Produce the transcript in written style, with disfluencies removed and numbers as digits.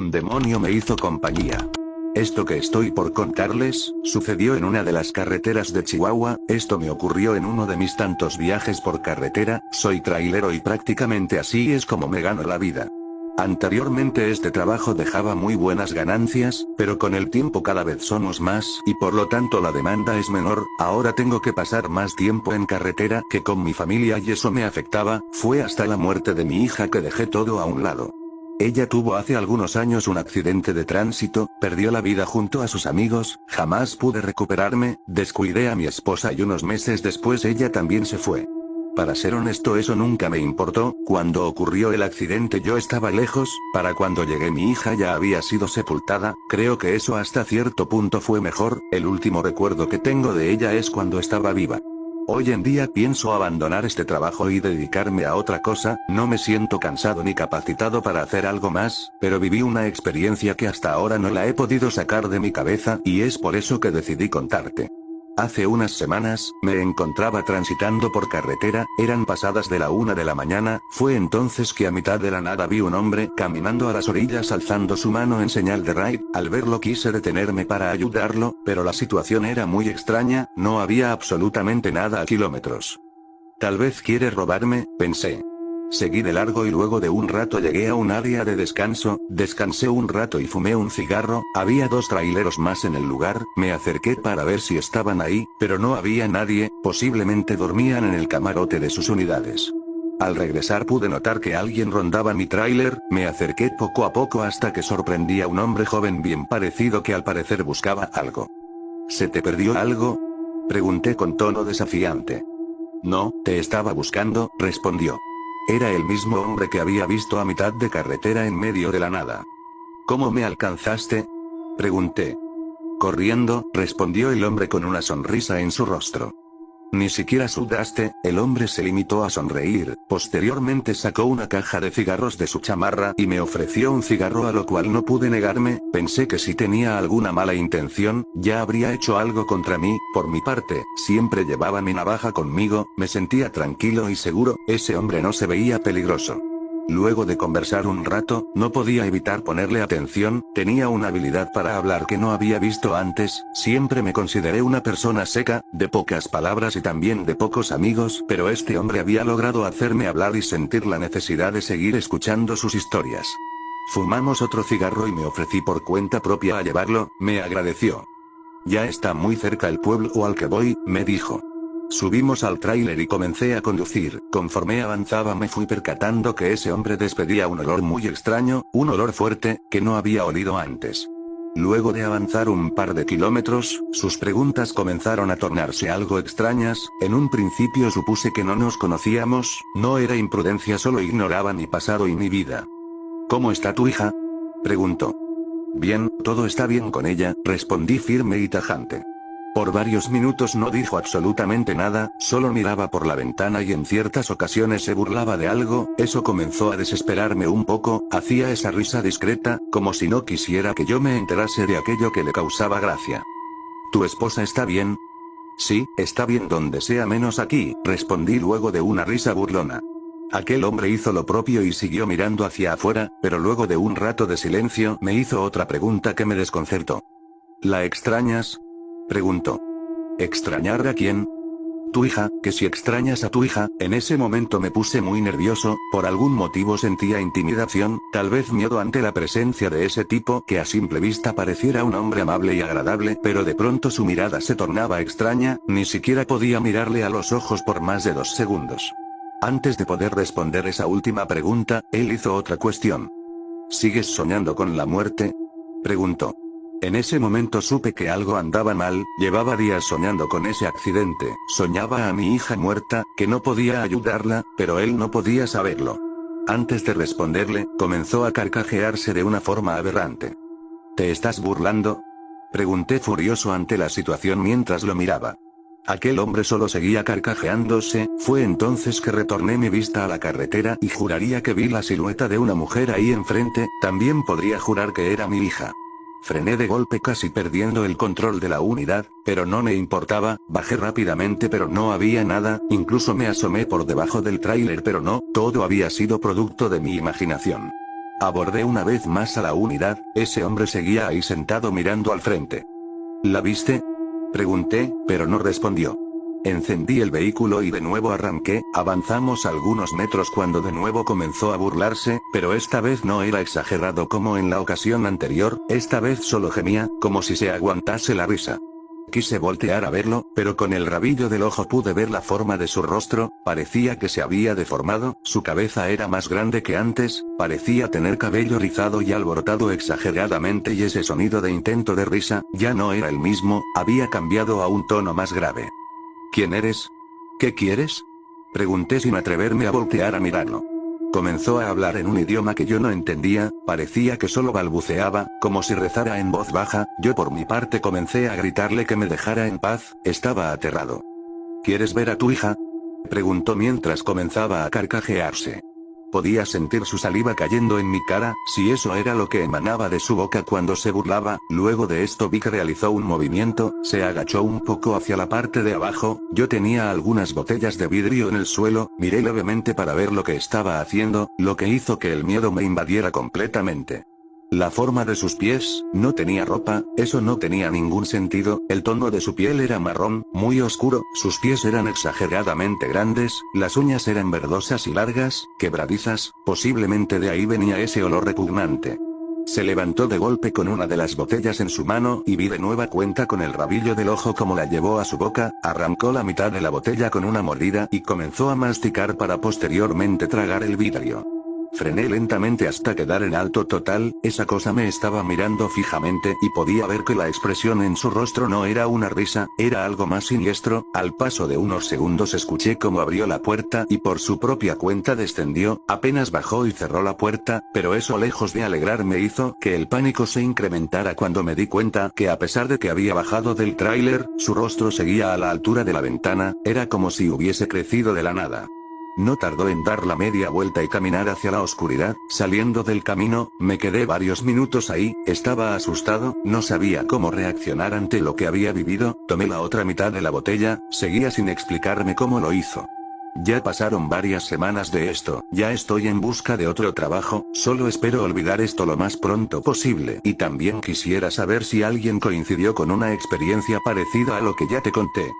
Un demonio me hizo compañía. Esto que estoy por contarles, sucedió en una de las carreteras de Chihuahua. Esto me ocurrió en uno de mis tantos viajes por carretera. Soy trailero y prácticamente así es como me gano la vida. Anteriormente este trabajo dejaba muy buenas ganancias, pero con el tiempo cada vez somos más y por lo tanto la demanda es menor. Ahora tengo que pasar más tiempo en carretera que con mi familia y eso me afectaba. Fue hasta la muerte de mi hija que dejé todo a un lado. Ella tuvo hace algunos años un accidente de tránsito, perdió la vida junto a sus amigos, jamás pude recuperarme, descuidé a mi esposa y unos meses después ella también se fue. Para ser honesto, eso nunca me importó. Cuando ocurrió el accidente yo estaba lejos, para cuando llegué mi hija ya había sido sepultada. Creo que eso hasta cierto punto fue mejor. El último recuerdo que tengo de ella es cuando estaba viva. Hoy en día pienso abandonar este trabajo y dedicarme a otra cosa. No me siento cansado ni capacitado para hacer algo más, pero viví una experiencia que hasta ahora no la he podido sacar de mi cabeza y es por eso que decidí contarte. Hace unas semanas, me encontraba transitando por carretera, eran pasadas de la 1 de la mañana, fue entonces que a mitad de la nada vi un hombre caminando a las orillas alzando su mano en señal de raid. Al verlo quise detenerme para ayudarlo, pero la situación era muy extraña, no había absolutamente nada a kilómetros. Tal vez quiere robarme, pensé. Seguí de largo y luego de un rato llegué a un área de descanso, descansé un rato y fumé un cigarro. Había 2 traileros más en el lugar, me acerqué para ver si estaban ahí, pero no había nadie, posiblemente dormían en el camarote de sus unidades. Al regresar pude notar que alguien rondaba mi tráiler, me acerqué poco a poco hasta que sorprendí a un hombre joven bien parecido que al parecer buscaba algo. ¿Se te perdió algo?, pregunté con tono desafiante. No, te estaba buscando, respondió. Era el mismo hombre que había visto a mitad de carretera en medio de la nada. ¿Cómo me alcanzaste?, pregunté. Corriendo, respondió el hombre con una sonrisa en su rostro. Ni siquiera sudaste. El hombre se limitó a sonreír, posteriormente sacó una caja de cigarros de su chamarra y me ofreció un cigarro, a lo cual no pude negarme. Pensé que si tenía alguna mala intención, ya habría hecho algo contra mí. Por mi parte, siempre llevaba mi navaja conmigo, me sentía tranquilo y seguro, ese hombre no se veía peligroso. Luego de conversar un rato, no podía evitar ponerle atención. Tenía una habilidad para hablar que no había visto antes. Siempre me consideré una persona seca, de pocas palabras y también de pocos amigos, pero este hombre había logrado hacerme hablar y sentir la necesidad de seguir escuchando sus historias. Fumamos otro cigarro y me ofrecí por cuenta propia a llevarlo. Me agradeció. Ya está muy cerca el pueblo al que voy, me dijo. Subimos al tráiler y comencé a conducir. Conforme avanzaba me fui percatando que ese hombre despedía un olor muy extraño, un olor fuerte, que no había olido antes. Luego de avanzar un par de kilómetros, sus preguntas comenzaron a tornarse algo extrañas. En un principio supuse que no nos conocíamos, no era imprudencia, solo ignoraba mi pasado y mi vida. ¿Cómo está tu hija?, preguntó. Bien, todo está bien con ella, respondí firme y tajante. Por varios minutos no dijo absolutamente nada, solo miraba por la ventana y en ciertas ocasiones se burlaba de algo. Eso comenzó a desesperarme un poco, hacía esa risa discreta, como si no quisiera que yo me enterase de aquello que le causaba gracia. ¿Tu esposa está bien? Sí, está bien donde sea menos aquí, respondí luego de una risa burlona. Aquel hombre hizo lo propio y siguió mirando hacia afuera, pero luego de un rato de silencio me hizo otra pregunta que me desconcertó. ¿La extrañas?, preguntó. ¿Extrañar a quién? Tu hija, que si extrañas a tu hija. En ese momento me puse muy nervioso, por algún motivo sentía intimidación, tal vez miedo ante la presencia de ese tipo que a simple vista pareciera un hombre amable y agradable, pero de pronto su mirada se tornaba extraña, ni siquiera podía mirarle a los ojos por más de 2 segundos. Antes de poder responder esa última pregunta, él hizo otra cuestión. ¿Sigues soñando con la muerte?, preguntó. En ese momento supe que algo andaba mal. Llevaba días soñando con ese accidente, soñaba a mi hija muerta, que no podía ayudarla, pero él no podía saberlo. Antes de responderle, comenzó a carcajearse de una forma aberrante. ¿Te estás burlando?, pregunté furioso ante la situación mientras lo miraba. Aquel hombre solo seguía carcajeándose. Fue entonces que retorné mi vista a la carretera y juraría que vi la silueta de una mujer ahí enfrente. También podría jurar que era mi hija. Frené de golpe casi perdiendo el control de la unidad, pero no me importaba. Bajé rápidamente pero no había nada. Incluso me asomé por debajo del tráiler pero no, todo había sido producto de mi imaginación. Abordé una vez más a la unidad, ese hombre seguía ahí sentado mirando al frente. ¿La viste? Pregunté, pero no respondió. Encendí el vehículo y de nuevo arranqué, avanzamos algunos metros cuando de nuevo comenzó a burlarse, pero esta vez no era exagerado como en la ocasión anterior, esta vez solo gemía, como si se aguantase la risa. Quise voltear a verlo, pero con el rabillo del ojo pude ver la forma de su rostro, parecía que se había deformado, su cabeza era más grande que antes, parecía tener cabello rizado y alborotado exageradamente y ese sonido de intento de risa, ya no era el mismo, había cambiado a un tono más grave. ¿Quién eres? ¿Qué quieres? Pregunté sin atreverme a voltear a mirarlo. Comenzó a hablar en un idioma que yo no entendía, parecía que solo balbuceaba, como si rezara en voz baja, yo por mi parte comencé a gritarle que me dejara en paz, estaba aterrado. ¿Quieres ver a tu hija? Preguntó mientras comenzaba a carcajearse. Podía sentir su saliva cayendo en mi cara, si eso era lo que emanaba de su boca cuando se burlaba. Luego de esto vi que realizó un movimiento, se agachó un poco hacia la parte de abajo, yo tenía algunas botellas de vidrio en el suelo, miré levemente para ver lo que estaba haciendo, lo que hizo que el miedo me invadiera completamente. La forma de sus pies, no tenía ropa, eso no tenía ningún sentido, el tono de su piel era marrón, muy oscuro, sus pies eran exageradamente grandes, las uñas eran verdosas y largas, quebradizas, posiblemente de ahí venía ese olor repugnante. Se levantó de golpe con una de las botellas en su mano y vi de nueva cuenta con el rabillo del ojo como la llevó a su boca, arrancó la mitad de la botella con una mordida y comenzó a masticar para posteriormente tragar el vidrio. Frené lentamente hasta quedar en alto total, esa cosa me estaba mirando fijamente y podía ver que la expresión en su rostro no era una risa, era algo más siniestro. Al paso de unos segundos escuché cómo abrió la puerta y por su propia cuenta descendió, apenas bajó y cerró la puerta, pero eso lejos de alegrarme hizo que el pánico se incrementara cuando me di cuenta que a pesar de que había bajado del tráiler, su rostro seguía a la altura de la ventana, era como si hubiese crecido de la nada. No tardó en dar la media vuelta y caminar hacia la oscuridad, saliendo del camino, me quedé varios minutos ahí, estaba asustado, no sabía cómo reaccionar ante lo que había vivido, tomé la otra mitad de la botella, seguía sin explicarme cómo lo hizo. Ya pasaron varias semanas de esto, ya estoy en busca de otro trabajo, solo espero olvidar esto lo más pronto posible y también quisiera saber si alguien coincidió con una experiencia parecida a lo que ya te conté.